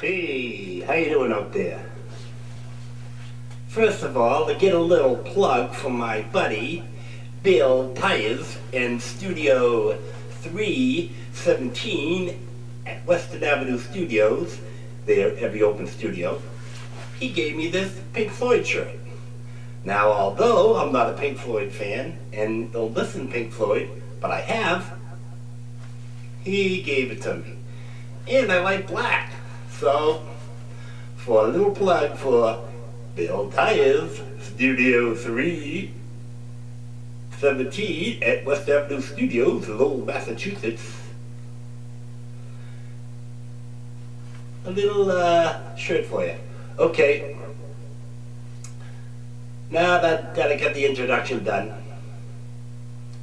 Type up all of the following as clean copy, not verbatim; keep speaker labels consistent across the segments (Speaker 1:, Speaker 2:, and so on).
Speaker 1: Hey, how you doing out there? First of all, to get a little plug from my buddy, Bill Tyers in Studio 317 at Western Avenue Studios, their every open studio. He gave me this Pink Floyd shirt. Now, although I'm not a Pink Floyd fan and don't listen to Pink Floyd, but I have, he gave it to me. And I like black. So, for a little plug for Bill Tyers, Studio 317 at West Avenue Studios, Lowell, Massachusetts. A little shirt for you. Okay. Now that I got the introduction done,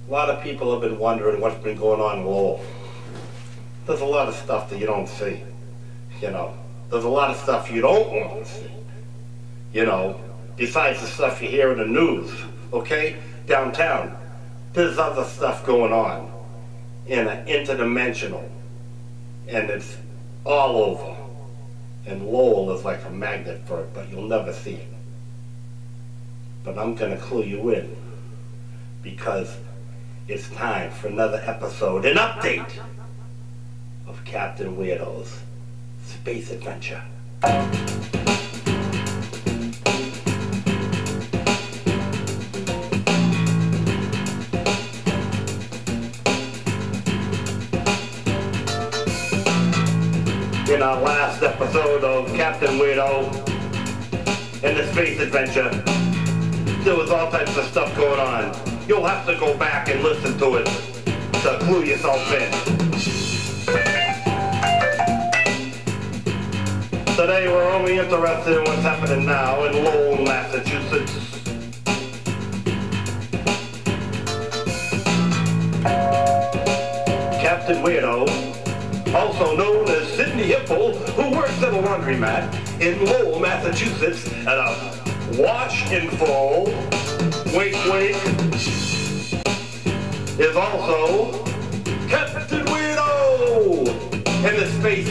Speaker 1: a lot of people have been wondering what's been going on in Lowell. There's a lot of stuff that you don't see. You know, there's a lot of stuff you don't want to see. You know, besides the stuff you hear in the news, okay? Downtown, there's other stuff going on in an interdimensional, and it's all over. And Lowell is like a magnet for it, but you'll never see it. But I'm gonna clue you in, because it's time for another episode, an update of Captain Weirdo's Space Adventure. In our last episode of Captain Weirdo and the Space Adventure, there was all types of stuff going on. You'll have to go back and listen to it to clue yourself in. Today we're only interested in what's happening now in Lowell, Massachusetts. Captain Weirdo, also known as Sidney Hipple, who works at a laundromat in Lowell, Massachusetts at a wash and fold, wink wink, is also Captain Weirdo in the space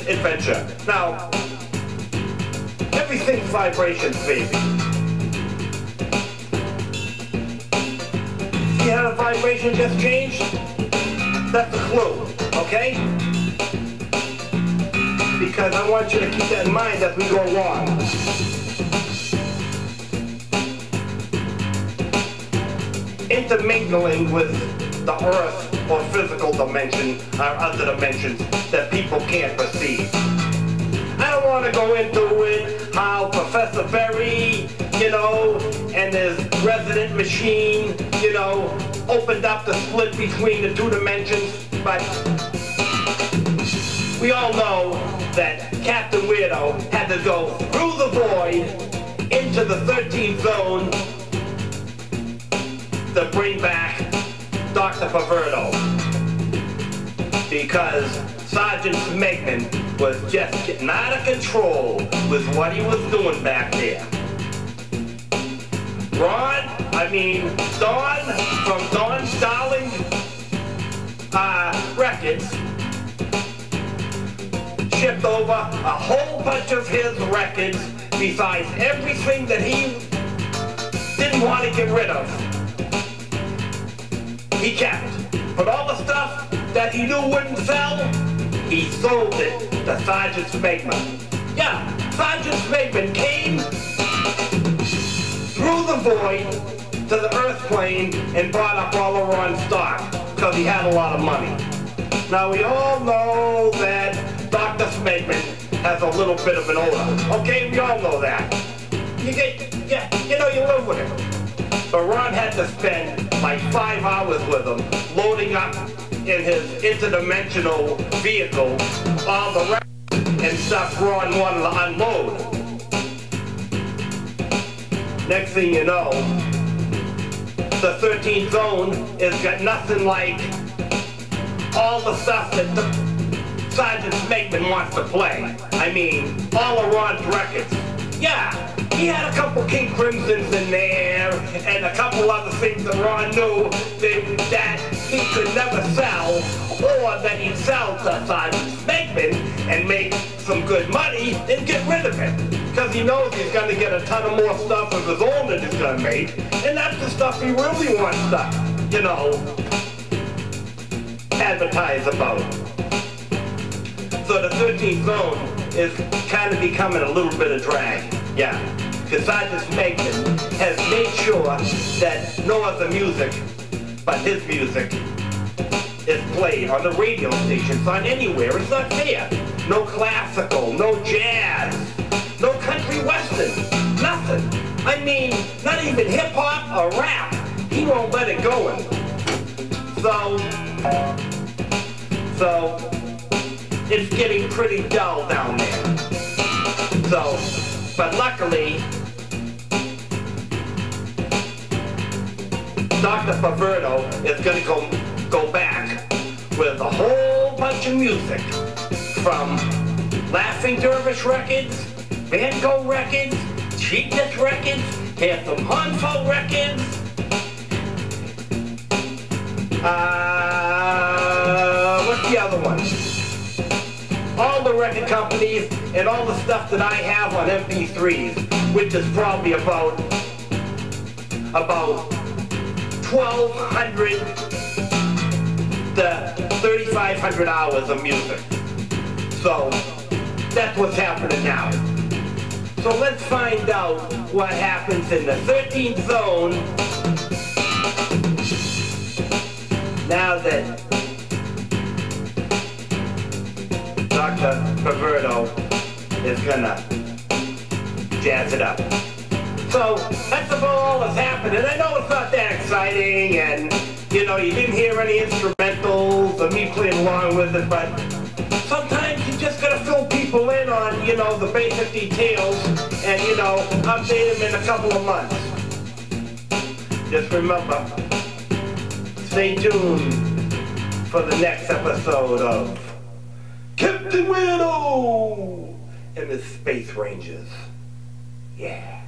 Speaker 1: adventure. Now, everything's vibrations, baby. See how the vibration just changed? That's a clue, okay? Because I want you to keep that in mind as we go along. Intermingling with the earth or physical dimension are other dimensions that people can't perceive. I don't want to go into it how Professor Berry, you know, and his resident machine, you know, opened up the split between the two dimensions, but we all know that Captain Weirdo had to go through the void into the 13th zone to bring back Dr. Paverdo, because Sergeant Smegman was just getting out of control with what he was doing back there. Don from Don's Darling Records shipped over a whole bunch of his records besides everything that he didn't want to get rid of. He kept. But all the stuff that he knew wouldn't sell, he sold it to Sergeant Smegman. Yeah, Sergeant Smegman came through the void to the Earth plane and bought up all of Ron's stock because he had a lot of money. Now we all know that Dr. Smegman has a little bit of an odor. Okay, we all know that. You live with him. But Ron had to spend like 5 hours with him, loading up in his interdimensional vehicle all the records and stuff Ron wanted to unload. Next thing you know, the 13th zone has got nothing like all the stuff that Sergeant Smegman wants to play. I mean, all of Ron's records. Yeah, he had a couple King Crimsons in there and a couple other things that Ron knew that he could never sell, or that he'd sell to Sergeant Smegman and make some good money and get rid of it. Because he knows he's going to get a ton of more stuff of his own that he's going to make. And that's the stuff he really wants to, you know, advertise about. So the 13th Zone is kind of becoming a little bit of drag. Yeah. Because Sergeant Smegman has made sure that no other music but his music is played on the radio stations, on anywhere. It's not fair. No classical, no jazz, no country western, nothing. I mean, not even hip-hop or rap. He won't let it go in. So, it's getting pretty dull down there. So, but luckily, Dr. Weirdo is going to go back with a whole bunch of music from Laughing Dervish records, Van Gogh records, Cheapness records, Handsome Hansel records, what's the other one? All the record companies and all the stuff that I have on MP3s, which is probably about 1,200 to 3,500 hours of music. So that's what's happening now. So let's find out what happens in the 13th Zone now that Dr. Weirdo is gonna jazz it up. So that's about all that's happening. I know it's not that exciting, and you know, you didn't hear any instrumentals or me playing along with it, but sometimes you just gotta fill people in on, you know, the basic details and, you know, update them in a couple of months. Just remember, stay tuned for the next episode of Captain Weirdo and the Space Rangers. Yeah.